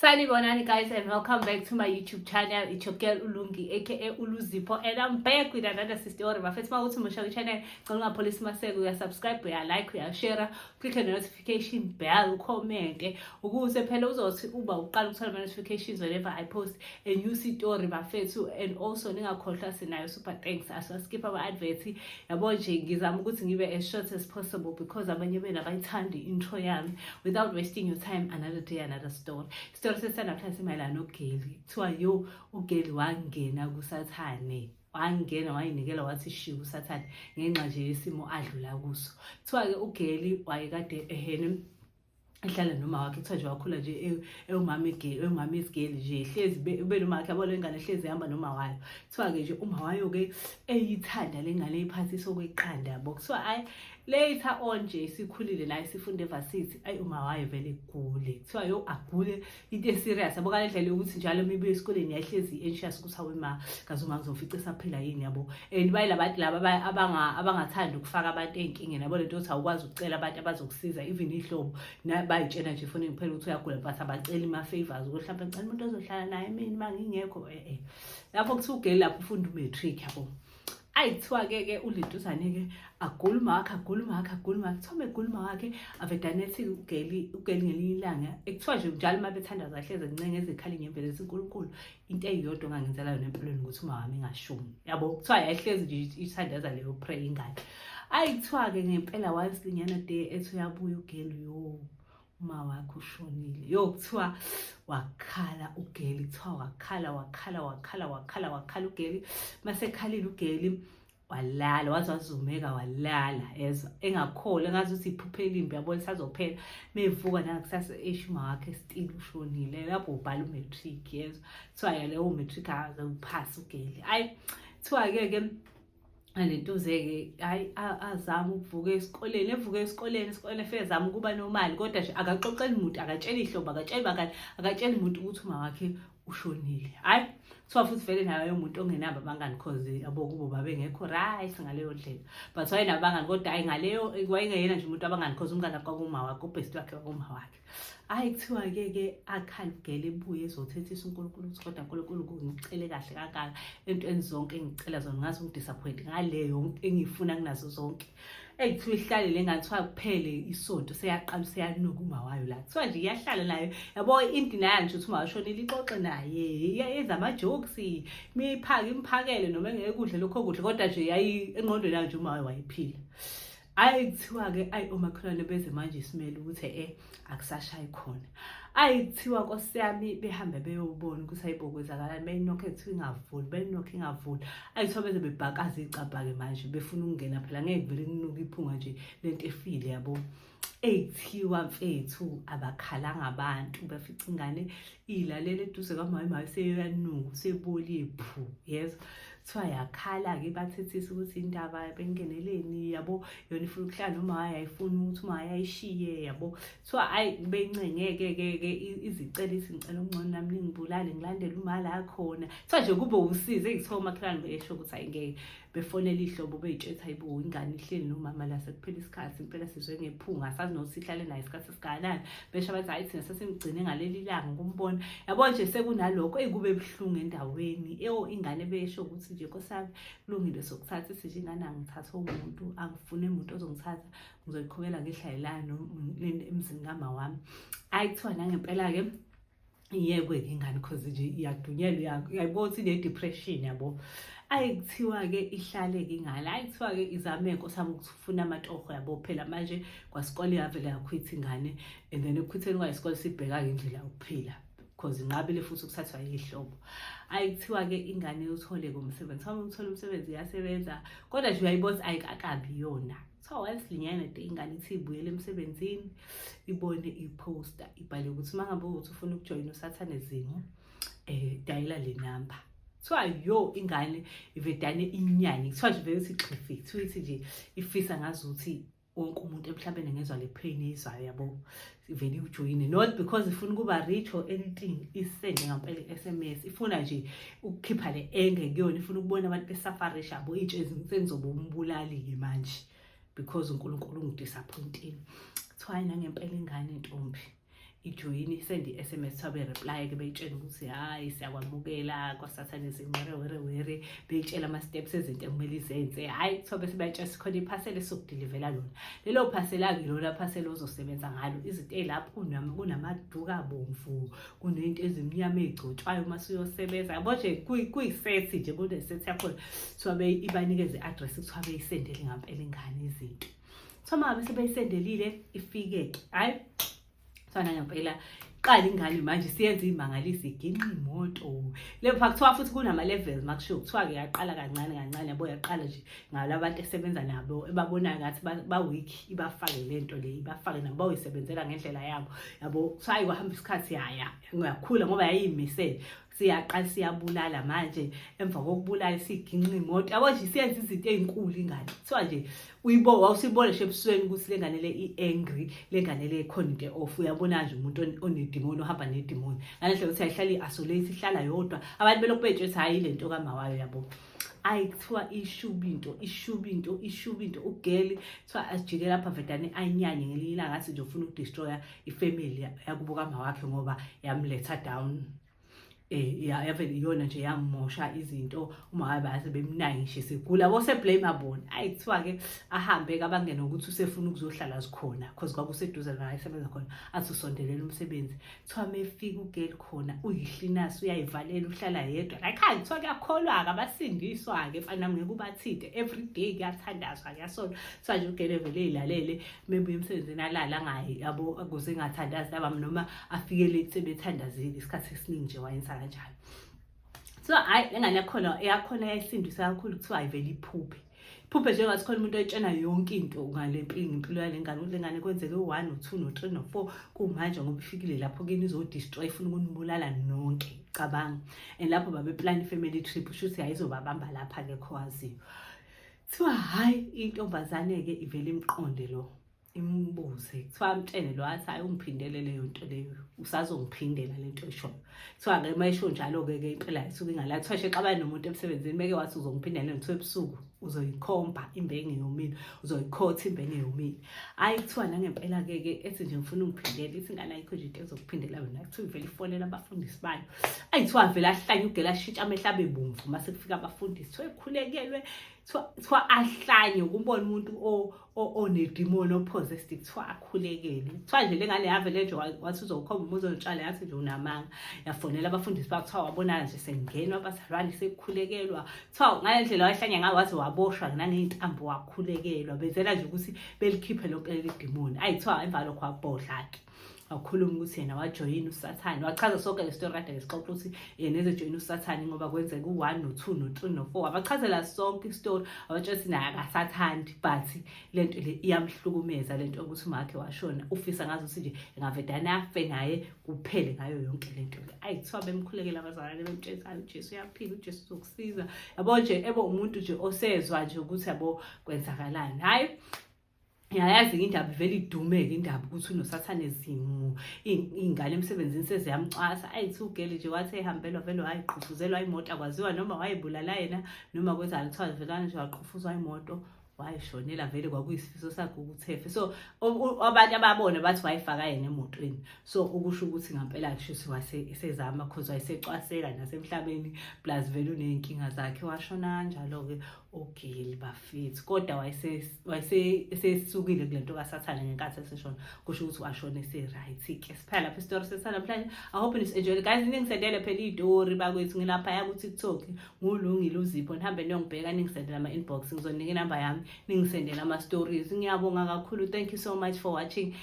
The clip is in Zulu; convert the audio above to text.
Sanibonani guys, and welcome back to my YouTube channel. It's your girl Ulungi aka Uluzipho, and I'm back with another story. But first, my channel, go police masego, subscribe, like, share, click on the notification bell, comment. Ukuze phela uzothi uba uqala ukuthola notifications whenever I post a new story bafethu, and also ningakhohlwa sinayo super thanks aso skip our advert. Yabo nje ngizama ukuthi ngibe as short as possible because abanye bena bayithanda intro yami. Without wasting your time, another day, another story. Sesana phansi mayelana noGeli kuthiwa yo uGeli wangena kuSathane wangena wayinikela wathi shiya uSathane ngenxa nje yesimo adlula kuso. Kuthiwa ke uGeli wayekade ehene ehlala noma wakhe kuthiwa nje wakhula nje umama isigeli nje hlezi ube noma wakhe yabona ingane hlezi ihamba noma wayo. Kuthiwa ke nje uma wayo ke eyithanda lengane iphathiso kweqanda yabo. Kuthiwa hayi later on nje sikhulile la sifunda evarsity uma wayo vele gule. Kuthiwa yo agule into serious yabo kale ndlela ukuthi njalo mibuye esikoleni yahlezi anxious ukuthi awema ngazuma ngizofica esaphila yini yabo. And bayilabantu laba abangathanda ukufaka abantu ezinkingeni yabo lento ukuthi awukwazi ukucela abantu abazokusiza even ihlobo bayitshena nje funa ngiphela ukuthi uyagula but abacela ima favors ukuthi mhlawumbe ngicela umuntu ozohlala naye mina mangingekho lapho kuthi uGeli lapho ufunda umatric yabo. Ayithiwa ke uLentuzane ke aguluma Thome guluma wakhe avedanethi uGeli ngelinye ilanga ekuthiwa nje njalo mabethanda zahleze ngincengeze ikhali ngemvelo ezinkulunkulu into eyodwa ngangenzela yona empilweni ukuthi uma wami ngashumi yabo. Kuthiwa yahlezi nje ithandaza leyo pray ingane. Ayithiwa ke ngempela wasinyana day ethi uyabuya uGeli yo uma wakho ushonile yo. Kuthiwa wakhala uGeli, kuthiwa wakhala uGeli. Masekhalile uGeli walala wazazumeka walala ezwa engakholwa engazi ukuthi iphupho elimbi yabona sazophela mevuka nangakusasa eshuma wakhe still ushonile. Lapho ubhala umatric yezwa. Kuthiwa leyo umatric azawuphasa uGeli. Hayi kuthiwa ke alentuzeke hayi azama ukuvuka esikoleni isikole efezama ukuba nomali kodwa nje akaxoxeli umuntu akatshela ihlobo akatsheli umuntu ukuthi uma wakhe ushonile. Hayi kuthiwa futhi vele nayo umuntu ongenabo abangani cause yabo kubo babengekho right ngaleyo ndlela but wayenabangani kodwa hayi ngaleyo wayengeyena nje umuntu abangani cause umngane kwakuma wakhe ubest wakhe kwakuma wakhe. Hayi kuthiwa ke akhala uGeli ebuye ezothethisa uNkulunkulu ukuthi kodwa uNkulunkulu ngicele kahle kangaka entweni zonke engicela zona ngathi ungidisappoint ngaleyo engifuna kunazo zonke. Ekuthiwa ihlale lengathiwa kuphele isonto seyaqala seyanuka uma wayo la. Kuthiwa nje iyahlala nayo yabo into nayo nje ukuthi uma washonile ixoxe naye yenza ama jokes imphakele noma engeke kudle lokho kudle kodwa nje yayi engqondweni yakhe nje uma wayo wayiphila. Hayi kuthiwa ke omakhelwane beze manje isimele ukuthi akusashayi khona. Kuthiwa Nkosi yami behambe beyobona ukuthi ayibokwenzakalani beyinokho ekuthiwa ingavuli. Kuthiwa beze bebhakaza icabha ke manje befuna ukungena phela ngeke vele kunuka iphunga nje lento efile yabo. Kuthiwa mfethu abakhalanga abantu bafica ingane ilalela eduze kamama seyanuka seboli iphu yezwa. Kuthiwa yakhala ke bathethisa ukuthi indaba bengeneleni yabo yona ifuna ukuhlala noma ayifuni ukuthi uma ayishiye yabo. Kuthiwa hayi bencengeke ke izicela isicela ongcono nami ningibulale ngilandele uma la khona. Kuthiwa nje kube usize ekuthiwa umakhelwane besho ukuthi ayingeke befonela ihlobo beyitshetha ayibo ingane ihleli nomama la sekuphela isikhathi impela sizwe ngephunga sazi nokuthi ihlale nayo isikhathi esikanani besho bathi hayi thina sesimgcine ngaleli langa kumbona yabo nje sekunalokho kube ebhlungu endaweni ingane besho ukuthi nje Nkosi yami kulungile sokuthatha isije ingane angithatha umuntu angifune umuntu ozongithatha ngizoyiqhubela ngehlayelana emzini kama wami. Kuthiwa nangempela ke iyekwe ingane cause nje iyadunyelwa uyayibona ukuthi ine depression yabo. Kuthiwa ke ihlale ke ingane. Kuthiwa ke izame Nkosi yami ukufuna amatoho yabo phela manje kwasikole yavela yakhwitha ingane and then ukukhwitheni kwayisikole sibheka ke indlela yokuphila cause inqabile futhi ukuthathwa yihlobo. Kuthiwa ke ingane uthole kumsebenzi uma uthola umsebenzi iyasebenza kodwa nje uyayibona ayikakabi yona. So wasilinyana de ingane ithi ibuyele emsebenzini ibone iposter ibhale ukuthi mangabe uthi ufuna ukujoin uSathane Zimo dayila le number. Kuthiwa yo ingane ivedane inyanya kuthiwa nje vele siqhifi kuthiwa nje ifisa ngazuthi wonke umuntu emhlabeni ngezwe le pain izwayo yabo vele ujoyine not because ifuna kuba rich or anything isende ngempela iSMS ifuna nje ukukhipha le enge kuyona ifuna ukubona abantu besafarisha yabo itshezi sengizoba umbulali ke manje because uNkulunkulu ungidisappointini. Kuthiwa nangempela ingane intombi ijoyini send i-SMS thabe reply ke beyitshela ukuthi hayi siyakwamukela kwaSatanism were beyitshela ama-steps ezinto ekumele izenze hayi kuthiwa bese bayatshela sikhona iphasela esokudilivela lona lelo phasela-ke lona phasela ozosebenza ngalo izinto ey'lapho kunamaduka abomvu kunento ezimnyama ey'gcotshwayo uma suyosebenza yabo nje kuyisethi nje kunesethi yakhona kuthiwa ibanikeze i-address kuthiwa beyisendele ngampela ingane izinto kuthiwa uma ngabe sebeyisendelile ifike-ke hhayi kuthiwa ngempela qala ingane manje siyenza iy'mangaliso iginqa imoto lepha kuthiwa futhi kunama-levels makushiwo kuthiwa-ke yaqala kancane yabo yaqala nje ngalo abantu esebenza nabo ebabonayo ngathi ba-weak ibafake lento le ibafake nabo bayoyisebenzela ngendlela yabo yabo kuthiwa hayi kwahamba isikhathi yakhula ngoba yayiyimisele siyaqala siyabulala manje emva kokubulala siyiginqa imoto yabo nje siyenza izinto ey'nkulu ingane kuthiwa nje wawusibona nje ebusweni ukuthi le ngane le i-angry le ngane le ikhona into off uyabona nje umuntu onedimoni ohamba nedimoni ngalendlela ukuthi ayihlala i-isolate ihlala yodwa abantu belokhu bey'tshela hhayi le nto kamawayo yabo ayi kuthiwa ishubinto ugeli kuthiwa asijike lapha vedane ayinyanye ngelinye ilanga ngathi nje ufuna ukudestroya ifamily yakubo kamawakhe ngoba yamletha down yavele iyona nje yamosha izinto uma ngabe bemnayishe segula bose blame abona ayi kuthiwa-ke ahambe-ke abangena ukuthi usefuna ukuzohlala zikhona because kwakuseduze la ayisebenza khona athi usondelela umsebenzi kuthiwa mefika ugeli khona uyihlinasi uyayivalela uhlala yedwa layikhaya kuthiwa kuyakholwa-ke abasindiswa-ke mfana nami ngeke ubathinte everyday kuyathandazwa kuyasona kuthiwa nje ugeli evele ey'lalele mebuye emsebenzini alala ngayi yabo ukuze engathandazi labami noma afike late sebethandazile isikhathi esiningi nje wayenza kanjalo so hayi lengane yakhona yayisindisa kakhulu kuthiwa ayivele iphuphe njengathi khona umuntu oyitshena yonke into ngale impilo yale ngane ukuthi le ngane kwenzeke u-1 no-2 no-3 no-4 kumanje ngoba ifikile lapho kini izodestroy ifuna ukunibulala nonke cabanga and lapho babeplan i-family trip usho ukuthi ayizobabamba lapha-ke khowaziyo kuthiwa hhayi intombazane-ke ivele imqonde lo imbuze kuthiwa amtshene lo athi hayi ungiphindele leyo nto leyo usazongiphindela lento eshoyo kuthiwa-ke uma esho njalo-ke impela isuke ingala kuthiwa sheqabane nomuntu emsebenzini beke wathi uzongiphindela ngithiwa ebusuku uzoyikhomba imbenge yomile uzoyikhotha imbenge yomile hayi kuthiwa nangempela-ke ethi nje ngifuna ungiphindela ithi ingane ayikho nje into ezokuphindela yona kuthiwa ivele ifonela abafundisi bayo ayi kuthiwa vele ahlanye ugela ashintsha amehla abe bomvu uma sekufika abafundisi kuthiwa ekhulekelwe kuthiwa ahlanye ukumbona umuntu onedimoni opossessed kuthiwa akhulekele kuthiwa nje le ngane yavele nje wathi uzokhomba uma uzotshala yathi nje unamanga yafonela abafundisi bakho kuthiwa wabona nje sengenwa abazalwane sekukhulekelwa kuthiwa ngale ndlela wahlanye ngayo wathi waboshwa nangey'ntambo wakhulekelwa bezela nje ukuthi belikhiphe lonke leli dimoni ayi kuthiwa emva lokho wabohla-ke wakhuluma ukuthi yena wajoyina usathane wachaza sonke le story kade ngesixoxa ukuthi yena ezojoyina usathane ngoba kwenzeka u-1 no-2 no-3 no-4 abachazela sonke istori abatshela ukuthi naye akasathandi but lento le iyamhlukumeza lento ukuthi umakhe washona ufisa ngazo ukuthi nje engavedane afe naye kuphele ngayo yonke lento le ayi kuthiwa bemkhulekela abazalwane bemtshela uJesu uyaphila uJesu uzokusiza yabo nje umuntu nje osezwa nje ukuthi yabo kwenzakalani hayi yayazi indaba vele idume-ke indaba ukuthi unoSatanism iy'ngane emsebenzini seziyamcwasa ayithi ugeli nje wathi ehambelwa vele wayiqhufuzelwa imoto akwaziwa noma wayibulala yena noma kwenzani kuthiwa velana nje waqhufuzwa imoto wayishonela vele kwakuyisifiso sakhe ukuthefe so abantu ababona bathi wayifaka yena emotweni so ukusho ukuthi ngampela kushuthi wasezama cause wayesecwaseka nasemhlabeni plus vele uney'nkinga zakhe washona kanjalo-ke ugeli bafithi kodwa wayesesukile kule nto kasathane ngenkathi eseshona kusho ukuthi washona ese-right-ke siphela lapho isitori sesanamhlanje I hope nis-enjoyile guys ningisendele phela iy'tori bakwethu ngilaphaya ku-TikTok ngulungile uzipho nihambe niyongibheka ningisendele ama-inbox ngizonika inamba yami ningisendele ama-stories ngiyabonga kakhulu thank you so much for watching